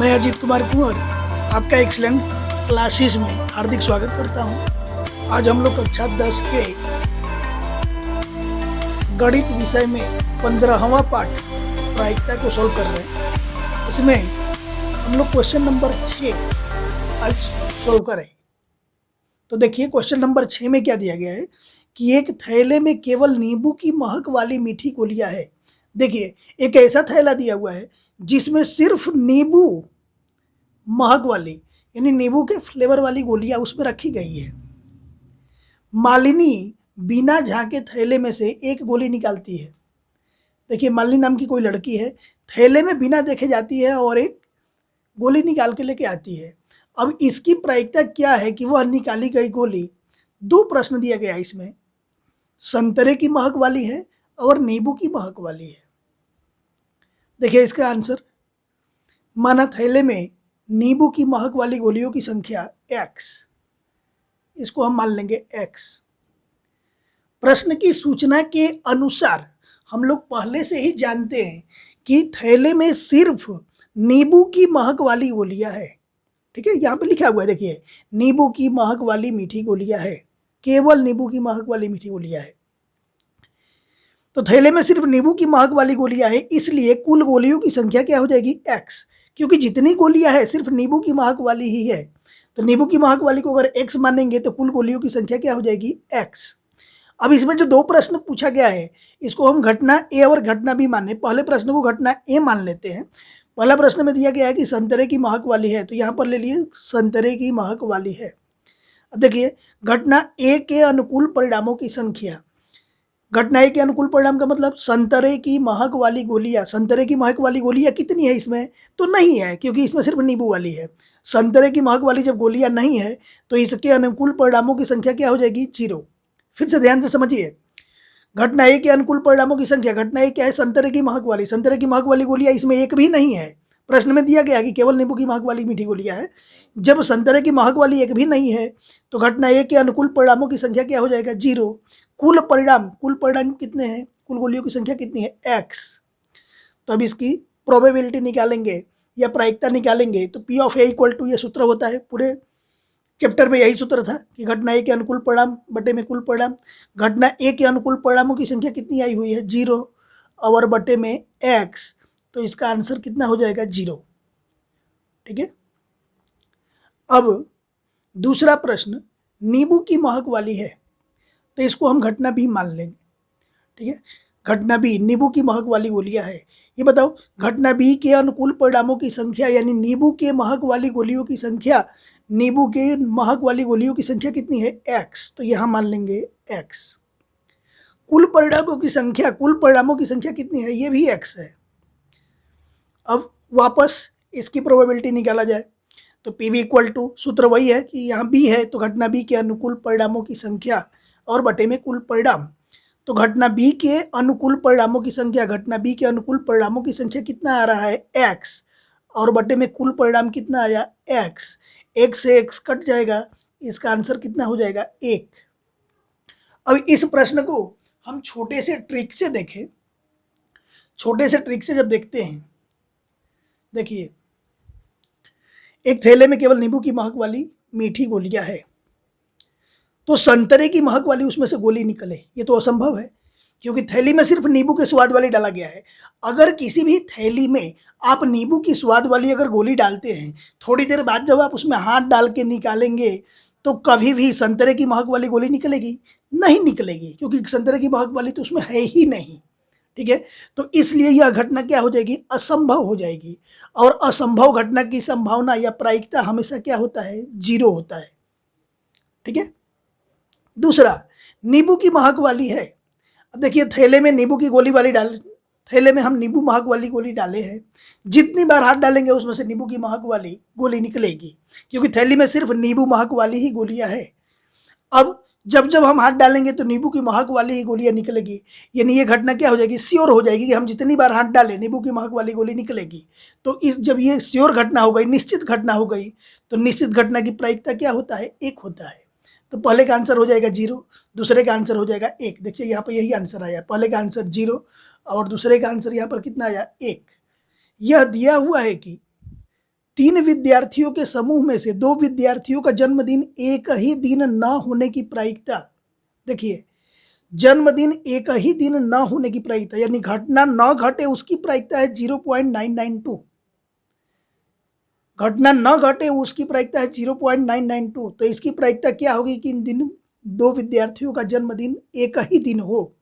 मैं अजीत कुमार कुंवर आपका excellent classes में हार्दिक स्वागत करता हूं। आज हम लोग कक्षा 10 के गणित विषय में 15वां पाठ प्रायिकता को सॉल्व कर रहे हैं। इसमें हम लोग क्वेश्चन नंबर 6 आज सॉल्व करें। तो देखिए क्वेश्चन नंबर 6 में क्या दिया गया है कि एक थैले में केवल नींबू की महक वाली मीठी गोलियां है। देखिए एक ऐसा थैला दिया हुआ है जिसमें सिर्फ नींबू महक वाली यानी नींबू के फ्लेवर वाली गोलियां उसमें रखी गई है। मालिनी बिना झांके थैले में से एक गोली निकालती है। देखिए मालिनी नाम की कोई लड़की है, थैले में बिना देखे जाती है और एक गोली निकाल के लेके आती है। अब इसकी प्रायिकता क्या है कि वह निकाली गई गोली, दो प्रश्न दिया गया है इसमें, संतरे की महक वाली है और नींबू की महक वाली है। देखिए इसका आंसर, माना थैले में नींबू की महक वाली गोलियों की संख्या x, इसको हम मान लेंगे x। प्रश्न की सूचना के अनुसार हम लोग पहले से ही जानते हैं कि थैले में सिर्फ नींबू की महक वाली गोलियां है। ठीक है, यहाँ पे लिखा हुआ है, देखिए नींबू की महक वाली मीठी गोलियां है, केवल नींबू की महक वाली मीठी गोलियां है। तो थैले में सिर्फ नींबू की महक वाली गोलियां है, इसलिए कुल गोलियों की संख्या क्या हो जाएगी x, क्योंकि जितनी गोलियां है सिर्फ नींबू की महक वाली ही है। तो नींबू की महक वाली को अगर x मानेंगे तो कुल गोलियों की संख्या क्या हो जाएगी x। अब इसमें जो दो प्रश्न पूछा गया है इसको हम घटना a और घटना b माने। पहले प्रश्न को घटना a मान लेते हैं। पहला प्रश्न में दिया गया है कि संतरे की महक वाली है, तो यहाँ पर ले लिए संतरे की महक वाली है। अब देखिए घटना a के अनुकूल परिणामों की संख्या, घटना ए के अनुकूल परिणाम का मतलब संतरे की महक वाली गोलियां, संतरे की महक वाली गोलियां कितनी है इसमें, तो नहीं है क्योंकि इसमें सिर्फ नींबू वाली है। संतरे की महक वाली जब गोलियां नहीं है तो इसके अनुकूल परिणामों की संख्या क्या हो जाएगी, 0। फिर से ध्यान से समझिए, घटना ए के अनुकूल परिणामों की संख्या, घटना ए क्या है, संतरे की महक वाली, संतरे की महक वाली गोलियां इसमें एक भी नहीं है। प्रश्न में दिया गया कि केवल नींबू की महक वाली मीठी गोलियां है। जब संतरे की महक वाली एक भी नहीं है तो घटना ए के अनुकूल परिणामों की संख्या क्या हो जाएगा, 0। कुल परिणाम कितने हैं, कुल गोलियों की संख्या कितनी है, x। तो अब इसकी प्रोबेबिलिटी निकालेंगे या प्रायिकता निकालेंगे तो P of A equal to, ये सूत्र होता है, पूरे चैप्टर में यही सूत्र था कि घटना ए के अनुकूल परिणाम बटे में कुल परिणाम। घटना ए के अनुकूल परिणामों की संख्या कितनी आई हुई है, 0 और बटे में x, तो इसका आंसर कितना हो जाएगा, 0। ठीक है। अब दूसरा प्रश्न, नींबू की महक वाली है तो इसको हम घटना भी मान लेंगे। ठीक है, घटना बी नींबू की महक वाली गोलियां है। ये बताओ घटना बी के अनुकूल परिणामों की संख्या यानी नींबू के महक वाली गोलियों की संख्या, नींबू के महक वाली गोलियों की संख्या कितनी है, x, तो यहां मान लेंगे x। कुल परिणामों की संख्या, कुल परिणामों की संख्या कितनी है, ये भी x है। अब वापस इसकी प्रोबेबिलिटी निकाला जाए तो पी बी इक्वल टू, सूत्र वही है कि यहाँ बी है तो घटना बी के अनुकूल परिणामों की संख्या और बटे में कुल परिणाम। तो घटना बी के अनुकूल परिणामों की संख्या, घटना बी के अनुकूल परिणामों की संख्या कितना आ रहा है, x, और बटे में कुल परिणाम कितना आया, x। x से x कट जाएगा, इसका आंसर कितना हो जाएगा, 1। अब इस प्रश्न को हम छोटे से ट्रिक से देखें। छोटे से ट्रिक से जब देखते हैं, देखिए एक थैले में केवल नींबू की महक वाली मीठी गोलियां है तो संतरे की महक वाली उसमें से गोली निकले, ये तो असंभव है क्योंकि थैली में सिर्फ नींबू के स्वाद वाली डाला गया है। अगर किसी भी थैली में आप नींबू की स्वाद वाली अगर गोली डालते हैं, थोड़ी देर बाद जब आप उसमें हाथ डाल के निकालेंगे तो कभी भी संतरे की महक वाली गोली निकलेगी, नहीं निकलेगी, क्योंकि संतरे की महक वाली तो उसमें है ही नहीं। ठीक है, तो इसलिए यह घटना क्या हो जाएगी, असंभव हो जाएगी। और असंभव घटना की संभावना या प्रायिकता हमेशा क्या होता है, 0 होता है। ठीक है। दूसरा, नींबू की महक वाली है। अब देखिए थैले में नींबू की गोली वाली थैले में हम नींबू महक वाली गोली डाले हैं, जितनी बार हाथ डालेंगे उसमें से नींबू की महक वाली गोली निकलेगी, क्योंकि थैली में सिर्फ नींबू महक वाली ही गोलियां है। अब जब जब हम हाथ डालेंगे तो नींबू की महक वाली ही गोलियां निकलेगी, यानी ये घटना क्या हो जाएगी, श्योर हो जाएगी कि हम जितनी बार हाथ डालें नींबू की महक वाली गोली निकलेगी। तो जब ये श्योर घटना हो गई, निश्चित घटना हो गई, तो निश्चित घटना की प्रायिकता क्या होता है, 1 होता है। तो पहले का आंसर हो जाएगा 0, दूसरे का आंसर हो जाएगा 1। देखिए यहाँ पर यही आंसर आया, पहले का आंसर 0 और दूसरे का आंसर यहाँ पर कितना आया, 1। यह दिया हुआ है कि तीन विद्यार्थियों के समूह में से दो विद्यार्थियों का जन्मदिन एक ही दिन न होने की प्रायिकता, देखिए जन्मदिन एक ही दिन न होने की प्रायिकता यानी घटना न घटे उसकी प्रायिकता है 0.992, घटना न घटे उसकी प्रायिकता है 0.992। तो इसकी प्रायिकता क्या होगी कि इन दिन दो विद्यार्थियों का जन्मदिन एक ही दिन हो।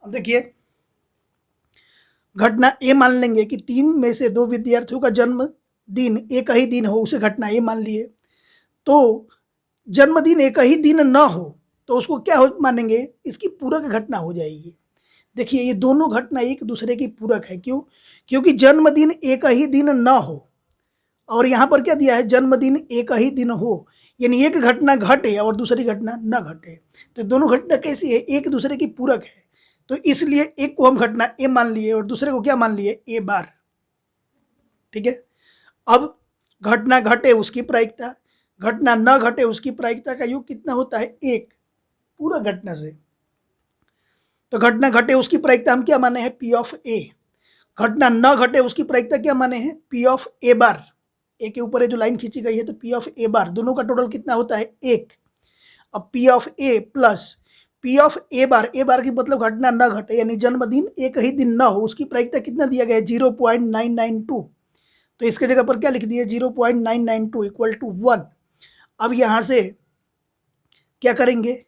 अब देखिए घटना ए मान लेंगे कि तीन में से दो विद्यार्थियों का जन्मदिन एक ही दिन हो, उसे घटना ए मान लिए। तो जन्मदिन एक ही दिन न हो तो उसको क्या हो मानेंगे, इसकी पूरक घटना हो जाएगी। देखिए ये दोनों घटना एक दूसरे की पूरक है, क्यों? क्योंकि जन्मदिन एक ही दिन न हो और यहाँ पर क्या दिया है, जन्मदिन एक ही दिन हो, यानी एक घटना घटे और दूसरी घटना न घटे। तो दोनों घटना कैसी है, एक दूसरे की पूरक है। तो इसलिए एक को हम घटना ए मान लिए और दूसरे को क्या मान लिए, ए बार। ठीक है, अब घटना घटे उसकी प्रायिकता, घटना न घटे उसकी प्रायिकता का योग कितना होता है, एक पूरा घटना से। तो घटना घटे उसकी प्रायिकता हम क्या माने हैं, पी ऑफ ए। घटना न घटे उसकी प्रायिकता क्या माने हैं, पी ऑफ ए बार। ए के ऊपर जो लाइन खींची गई है तो पी ऑफ ए बार, दोनों का टोटल कितना होता है, एक। अब P of A plus P of A bar की मतलब घटना न घटे यानी जन्मदिन एक ही दिन न हो, उसकी प्रायिकता कितना दिया गया है, 0.992। तो इसके जगह पर क्या लिख दिए, 0.992 इक्वल टू 1। अब यहाँ से क्या करेंगे,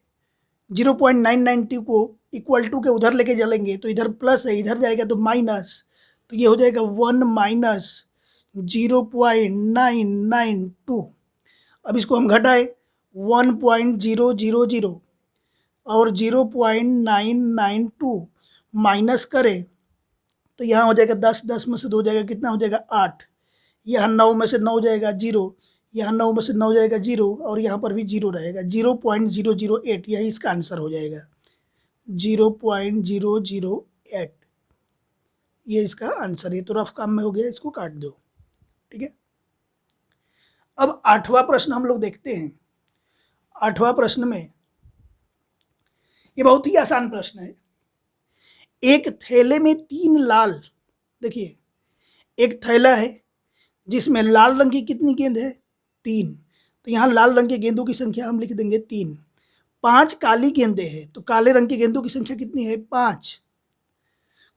0.992 को इक्वल टू के उधर लेके चलेंगे तो इधर प्लस है, इधर जाएगा तो माइनस, तो ये हो जाएगा 1 माइनस 0.992। अब इसको हम घटाए 1.000 और 0.992 माइनस करें तो यहाँ हो जाएगा 10, 10 में से 2 जाएगा, कितना हो जाएगा 8। यहाँ 9 में से 9 जाएगा 0, यहाँ 9 में से 9 जाएगा 0 और यहाँ पर भी 0 रहेगा, 0.008। यही इसका आंसर हो जाएगा 0.008, ये इसका आंसर। ये तो रफ काम में हो गया, इसको काट दो। ठीक है, अब आठवां प्रश्न हम लोग देखते हैं। आठवां प्रश्न में ये बहुत ही आसान प्रश्न है। एक थैले में 3 लाल, देखिए एक थैला है जिसमें लाल रंग की कितनी गेंद है, 3। तो यहाँ लाल रंग के गेंदों की संख्या हम लिख देंगे 3। 5 काली गेंदें हैं तो काले रंग की गेंदों की संख्या कितनी है, 5।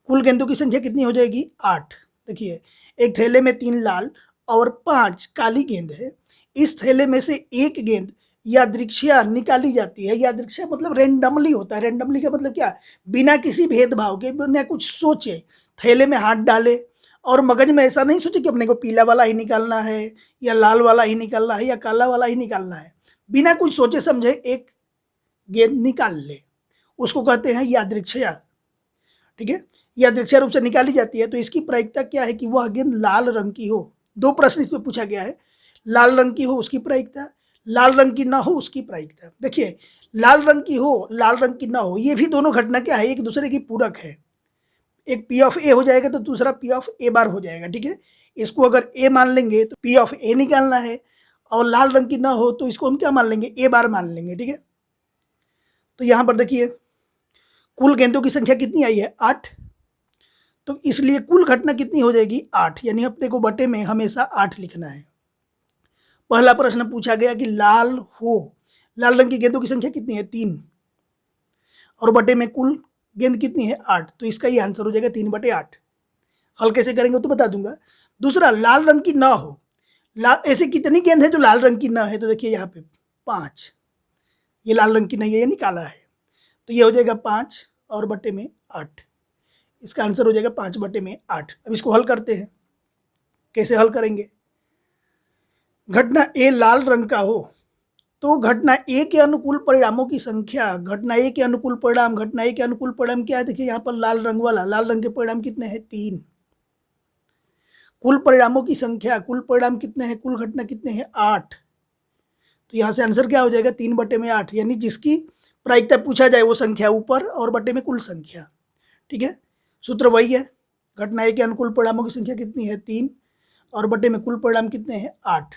कुल गेंदों की संख्या कितनी हो जाएगी, 8। देखिए एक थैले में 3 लाल और 5 काली गेंद है, इस थैले में से एक गेंद यादृच्छिया निकाली जाती है। यादृच्छिया मतलब रेंडमली होता है। रेंडमली का मतलब क्या, बिना किसी भेदभाव के, बिना कुछ सोचे थैले में हाथ डाले और मगज में ऐसा नहीं सोचे कि अपने को पीला वाला ही निकालना है या लाल वाला ही निकालना है या काला वाला ही निकालना है, बिना कुछ सोचे समझे एक गेंद निकाल ले, उसको कहते हैं यादृच्छिया। ठीक है, यादृच्छिया रूप से निकाली जाती है। तो इसकी प्रायिकता क्या है कि वह गेंद लाल रंग की हो। 2 प्रश्न इसमें पूछा गया है, लाल रंग की हो उसकी प्रायिकता, लाल रंग की ना हो उसकी प्रायिकता। देखिए लाल रंग की हो, लाल रंग की ना हो, ये भी दोनों घटना क्या है, एक दूसरे की पूरक है। एक पी ऑफ ए हो जाएगा तो दूसरा पी ऑफ ए बार हो जाएगा। ठीक है, इसको अगर ए मान लेंगे तो पी ऑफ ए निकालना है, और लाल रंग की ना हो तो इसको हम क्या मान लेंगे, ए बार मान लेंगे। ठीक है, तो यहाँ पर देखिए कुल गेंदों की संख्या कितनी आई है, 8। तो इसलिए कुल घटना कितनी हो जाएगी, 8, यानी अपने को बटे में हमेशा 8 लिखना है। पहला प्रश्न पूछा गया कि लाल रंग की गेंदों की संख्या कितनी है, 3, और बटे में कुल गेंद कितनी है, 8। तो इसका ये आंसर हो जाएगा 3/8। हल कैसे करेंगे तो बता दूंगा। दूसरा, लाल रंग की ना हो, ऐसे कितनी गेंद है जो लाल रंग की ना है, तो देखिए यहाँ पे 5, ये लाल रंग की नहीं है, ये निकाला है, तो ये हो जाएगा 5 और बटे में 8। इसका आंसर हो जाएगा 5/8। अब इसको हल करते हैं, कैसे हल करेंगे। घटना ए लाल रंग का हो तो घटना ए के अनुकूल परिणामों की संख्या, घटना ए के अनुकूल परिणाम, घटना ए के अनुकूल परिणाम क्या है, देखिए यहाँ पर लाल रंग वाला, लाल रंग के परिणाम कितने हैं, 3। कुल परिणामों की संख्या, कुल परिणाम कितने हैं, कुल घटना कितने हैं, 8। तो यहाँ से आंसर क्या हो जाएगा, 3/8, यानी जिसकी प्रायिकता पूछा जाए वो संख्या ऊपर और बटे में कुल संख्या। ठीक है, सूत्र वही है, घटना ए के अनुकूल परिणामों की संख्या कितनी है, 3, और बटे में कुल परिणाम कितने हैं, 8।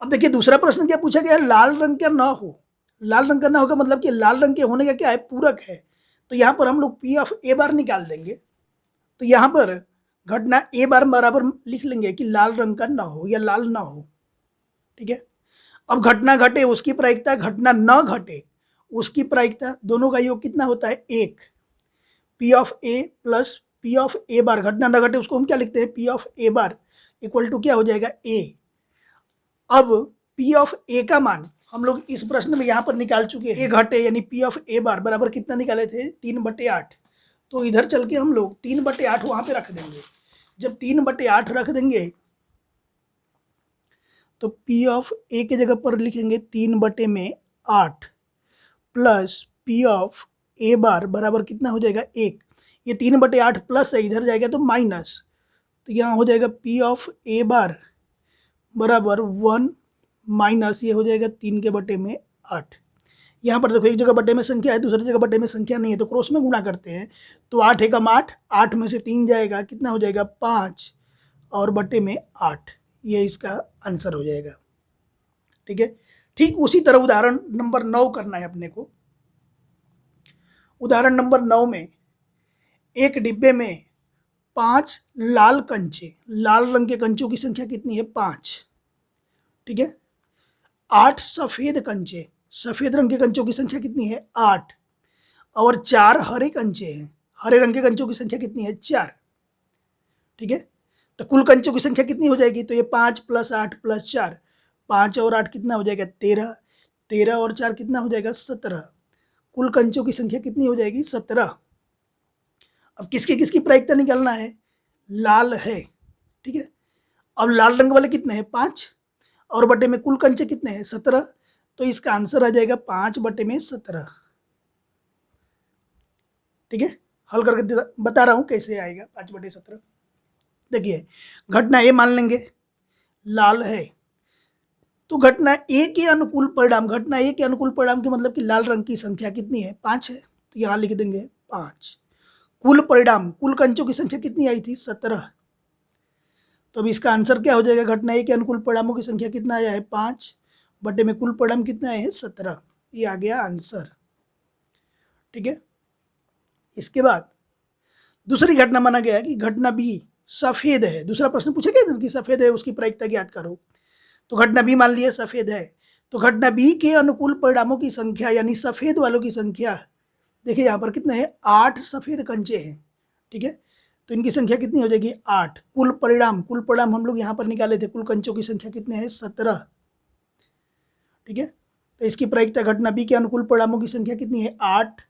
अब देखिए दूसरा प्रश्न क्या पूछा गया है, लाल रंग का ना हो। लाल रंग का ना होगा मतलब कि लाल रंग के होने का क्या है, पूरक है। तो यहाँ पर हम लोग पी ऑफ ए बार निकाल देंगे। तो यहाँ पर घटना ए बार बराबर लिख लेंगे कि लाल रंग का ना हो या लाल ना हो, ठीक है। अब घटना घटे उसकी प्रायिकता, घटना न घटे उसकी प्रायिकता, दोनों का योग कितना होता है 1। P of A plus P of A bar, घटना न घटे उसको हम क्या लिखते हैं, P of A bar equal to क्या हो जाएगा ए। अब पी ऑफ ए का मान हम लोग इस प्रश्न में यहाँ पर निकाल चुके हैं, ए घटे यानी पी ऑफ ए बार बराबर कितना निकाले थे 3/8। तो इधर चल के हम लोग 3/8 वहां पे रख देंगे। जब 3/8 रख देंगे तो पी ऑफ ए की जगह पर लिखेंगे 3/8 प्लस पी ऑफ ए बार बराबर कितना हो जाएगा 1। ये 3/8 प्लस है, इधर जाएगा तो माइनस, तो यहाँ हो जाएगा पी ऑफ ए बार बराबर 1 माइनस ये हो जाएगा 3/8। यहाँ पर देखो एक जगह बटे में संख्या है, दूसरी जगह बटे में संख्या नहीं है, तो क्रॉस में गुणा करते हैं। तो 8 एकम 8, 8 में से 3 जाएगा, कितना हो जाएगा 5 और बटे में 8, ये इसका आंसर हो जाएगा, ठीक है। ठीक उसी तरह उदाहरण नंबर 9 करना है अपने को। उदाहरण नंबर 9 में एक डिब्बे में 5 लाल कंचे, लाल रंग के कंचों की संख्या कितनी है 5, ठीक है। 8 सफेद कंचे, सफेद रंग के कंचों की संख्या कितनी है 8 और 4 हरे कंचे हैं, हरे रंग के कंचों की संख्या कितनी है 4, ठीक है। तो कुल कंचों की संख्या कितनी हो जाएगी, तो ये 5 + 8 + 4, 5 और 8 कितना हो जाएगा 13, 13 और 4 कितना हो जाएगा 17, कुल कंचों की संख्या कितनी हो जाएगी 17। अब किसकी किसकी प्रायिकता निकालना है, लाल है, ठीक है। अब लाल रंग वाले कितने हैं 5 और बटे में कुल कंचे कितने हैं 17, तो इसका आंसर आ जाएगा 5/17, ठीक है। हल करके बता रहा हूं कैसे आएगा 5/17। देखिए घटना ए मान लेंगे लाल है, तो घटना ए के अनुकूल परिणाम, घटना ए के अनुकूल परिणाम के मतलब कि लाल रंग की संख्या कितनी है 5 है, तो यहां लिख देंगे 5। कुल परिणाम, कुल कंचों की संख्या कितनी आई थी 17, तो अब इसका आंसर क्या हो जाएगा, घटना ए के अनुकूल परिणामों की संख्या कितना आया है 5 बटे में कुल परिणाम कितना आए हैं 17, ये आ गया आंसर, ठीक है। इसके बाद दूसरी घटना माना गया है कि घटना बी सफेद है। दूसरा प्रश्न पूछा गया था कि सफेद है उसकी प्रायिकता ज्ञात करो, तो घटना बी मान लिया सफेद है, तो घटना बी के अनुकूल परिणामों की संख्या यानी सफेद वालों की संख्या, देखिए यहाँ पर कितने हैं 8 सफेद कंचे हैं, ठीक है। तो इनकी संख्या कितनी हो जाएगी 8। कुल परिणाम, कुल परिणाम हम लोग यहाँ पर निकाले थे, कुल कंचों की संख्या कितने हैं 17, ठीक है। तो इसकी प्रायिकता घटना बी के अनुकूल परिणामों की संख्या कितनी है 8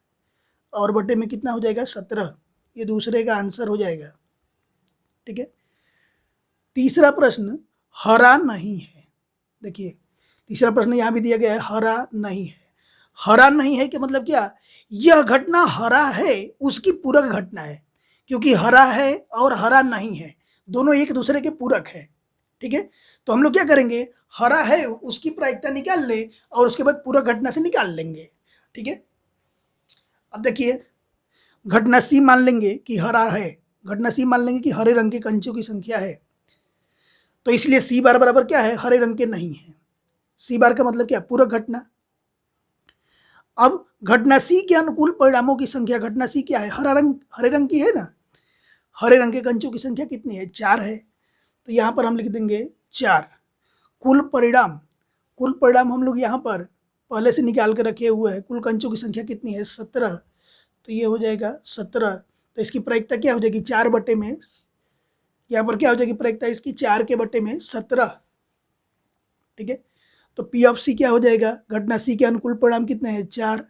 और बटे में कितना हो जाएगा 17, ये दूसरे का आंसर हो जाएगा, ठीक है। तीसरा प्रश्न हरा नहीं है, देखिए तीसरा प्रश्न यहाँ भी दिया गया है हरा नहीं है। हरा नहीं है कि मतलब क्या, यह घटना हरा है उसकी पूरक घटना है, क्योंकि हरा है और हरा नहीं है दोनों एक दूसरे के पूरक है, ठीक है। तो हम लोग क्या करेंगे, हरा है उसकी प्रायिकता निकाल ले और उसके बाद पूरक घटना से निकाल लेंगे, ठीक है। अब देखिए घटना सी मान लेंगे कि हरा है, घटना सी मान लेंगे कि हरे रंग के कंचों की संख्या है, तो इसलिए सी बार बराबर क्या है हरे रंग के नहीं है, सी बार का मतलब क्या पूरक घटना। अब घटना सी के अनुकूल परिणामों की संख्या, घटना सी क्या है हरे रंग की है ना, हरे रंग के कंचों की संख्या कितनी है 4 है, तो यहाँ पर हम लिख देंगे 4। कुल परिणाम, कुल परिणाम हम लोग यहाँ पर पहले से निकाल के रखे हुए हैं, कुल कंचों की संख्या कितनी है 17, तो ये हो जाएगा 17, तो इसकी प्रायिकता क्या हो जाएगी 4 बटे में, यहाँ पर क्या हो जाएगी प्रायिकता इसकी 4 के बटे में 17, ठीक है। तो पी ऑफ सी क्या हो जाएगा, घटना सी के अनुकूल परिणाम कितने हैं 4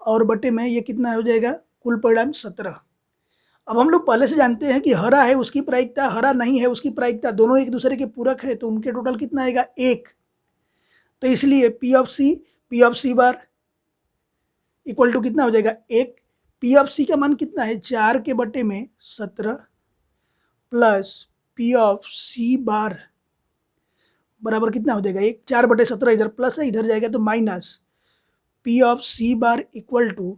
और बटे में ये कितना हो जाएगा कुल परिणाम 17। अब हम लोग पहले से जानते हैं कि हरा है उसकी प्रायिकता, हरा नहीं है उसकी प्रायिकता, दोनों एक दूसरे के पूरक है, तो उनके टोटल कितना आएगा 1, तो इसलिए P of C bar equal to कितना हो जाएगा 1। पी ऑफ सी का मान कितना है 4 के बटे में 17 प्लस पी ऑफ सी बार बराबर कितना हो जाएगा 1, 4/17 इधर प्लस है इधर जाएगा तो minus, P of C bar equal to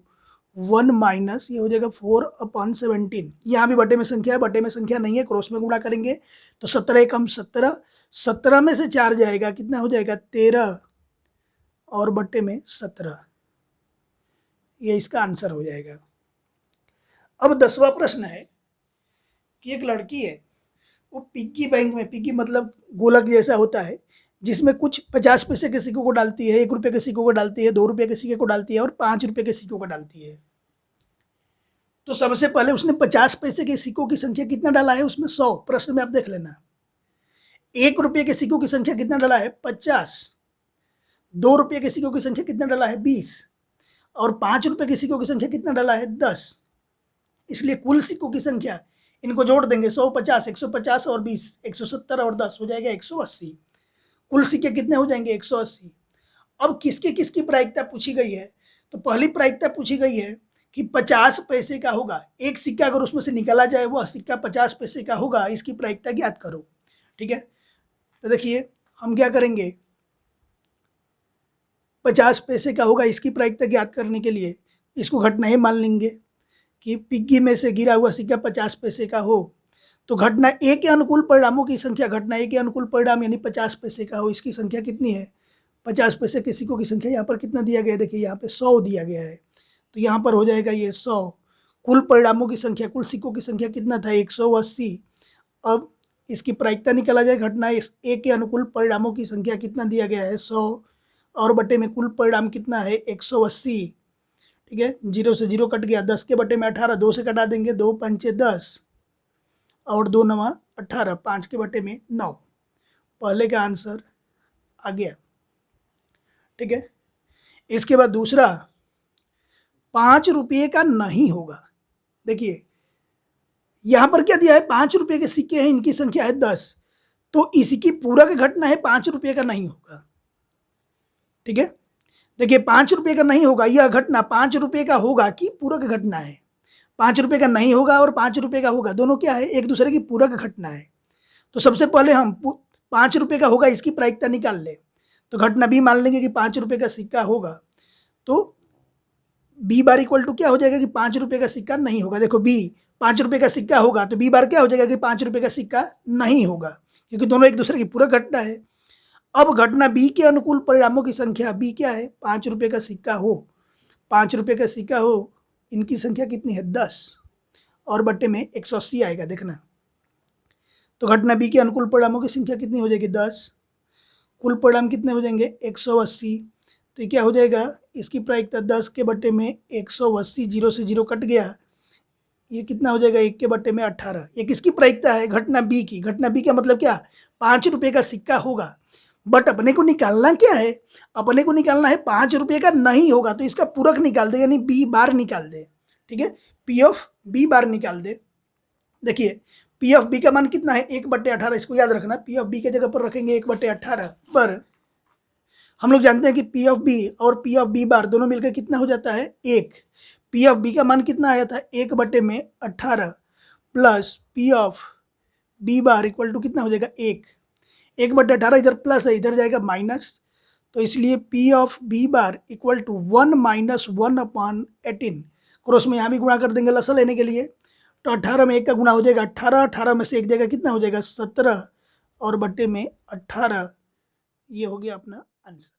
1 minus ये हो जाएगा 4/17। यहाँ भी बटे में संख्या है, बटे में संख्या नहीं है, क्रॉस में गुणा करेंगे तो 17 एकम 17, 17 में से 4 जाएगा कितना हो जाएगा 13 और बटे में 17, ये इसका आंसर हो जाएगा। अब 10वां प्रश्न है कि एक लड़की है, वो पिग्गी बैंक में, पिग्गी मतलब गोलक जैसा होता है, जिसमें कुछ 50 पैसे के सिक्कों को डालती है, 1 रुपये के सिक्कों को डालती है, 2 रुपये के सिक्के को डालती है और 5 रुपये के सिक्कों को डालती है। तो सबसे पहले उसने 50 पैसे के सिक्कों की संख्या कितना डाला है उसमें? 100। प्रश्न में आप देख लेना। 1 रुपये के सिक्कों की संख्या कितना डाला है? 50। 2 रुपये के सिक्कों की संख्या कितना डाला है? 20। और 5 रुपये के सिक्कों की संख्या कितना डाला है? 10। इसलिए कुल सिक्कों की संख्या, इनको जोड़ देंगे, 150, 150 और 20, 170 और 10 हो जाएगा 180। कुल सिक्के कितने हो जाएंगे? 180। अब किसके किसकी प्रायिकता पूछी गई है? तो पहली प्रायिकता पूछी गई है कि 50 पैसे का होगा, एक सिक्का अगर उसमें से निकाला जाए वह सिक्का 50 पैसे का होगा, इसकी प्रायिकता ज्ञात करो। ठीक है, तो देखिए हम क्या करेंगे, 50 पैसे का होगा, इसकी प्रायिकता ज्ञात करने के लिए इसको घटना ही मान लेंगे कि पिग्गी में से गिरा हुआ सिक्का 50 पैसे का हो, तो घटना ए के अनुकूल परिणामों की संख्या, घटना ए के अनुकूल परिणाम यानी 50 पैसे का हो, इसकी संख्या कितनी है? 50 पैसे के सिक्कों की संख्या यहाँ पर कितना दिया गया है? देखिए यहाँ पे 100 दिया गया है, तो यहाँ पर हो जाएगा ये 100। कुल परिणामों की संख्या, कुल सिक्कों की संख्या कितना था? 180। अब इसकी प्रायिकता निकाला जाए, घटना ए के अनुकूल परिणामों की संख्या कितना दिया गया है? 100 और बटे में कुल परिणाम कितना है? 180। ठीक है, 0 से 0 कट गया, 10 के बटे में 18, 2 से कटा देंगे, 2 पंचे 10 और 2 नवा 18, 5 के बटे में 9। पहले का आंसर आ गया। ठीक है, इसके बाद दूसरा, 5 रुपये का नहीं होगा। देखिए यहाँ पर क्या दिया है? 5 रुपये के सिक्के हैं, इनकी संख्या है 10, तो इसकी पूरक घटना है 5 रुपये का नहीं होगा। ठीक है, देखिए 5 रुपये का नहीं होगा, यह घटना 5 रुपये का होगा कि पूरक घटना है? 5 रुपये का नहीं होगा और 5 रुपये का होगा, दोनों क्या है? एक दूसरे की पूरक घटना है। तो सबसे पहले हम 5 रुपये का होगा, इसकी प्रायिकता निकाल ले, तो घटना बी मान लेंगे कि 5 रुपये का सिक्का होगा, तो बी बार इक्वल टू क्या हो जाएगा कि 5 रुपये का सिक्का नहीं होगा। देखो बी 5 रुपये का सिक्का होगा, तो बी बार क्या हो जाएगा कि 5 रुपये का सिक्का नहीं होगा, क्योंकि दोनों एक दूसरे की पूरक घटना है। अब घटना बी के अनुकूल परिणामों की संख्या, बी क्या है? 5 रुपये का सिक्का हो, 5 रुपये का सिक्का हो, इनकी संख्या कितनी है? 10 और बट्टे में 180 आएगा। देखना, तो घटना बी के अनुकूल परिणामों की संख्या कितनी हो जाएगी? 10, कुल परिणाम कितने हो जाएंगे? 180। तो ये क्या हो जाएगा? इसकी प्रायिकता 10 के बट्टे में 180, 0 से 0 कट गया, ये कितना हो जाएगा? 1 के बट्टे में 18। ये किसकी प्रायिकता है? घटना बी की। घटना बी का मतलब क्या? 5 रुपये का सिक्का होगा, बट अपने को निकालना क्या है? अपने को निकालना है 5 रुपये का नहीं होगा, तो इसका पूरक निकाल दे, यानी बी बार निकाल दे। ठीक है, पी ऑफ बी बार निकाल दे। देखिए पी ऑफ बी का मान कितना है? 1/18, इसको याद रखना। पी ऑफ बी के जगह पर रखेंगे 1/18, पर हम लोग जानते हैं कि पी ऑफ बी और पी ऑफ बी बार दोनों मिलकर कितना हो जाता है? 1। पी ऑफ बी का मान कितना आया था? 1/18 plus P of B bar equal to कितना हो जाएगा? 1। 1/18 इधर प्लस है, इधर जाएगा माइनस, तो इसलिए P of B bar equal to 1 - 1/18। Cross में यहाँ भी गुणा कर देंगे लसा लेने के लिए, तो 18 में 1 का गुणा हो जाएगा 18, 18 में से 1 जाएगा कितना हो जाएगा? 17 और बट्टे में 18। ये हो गया अपना आंसर।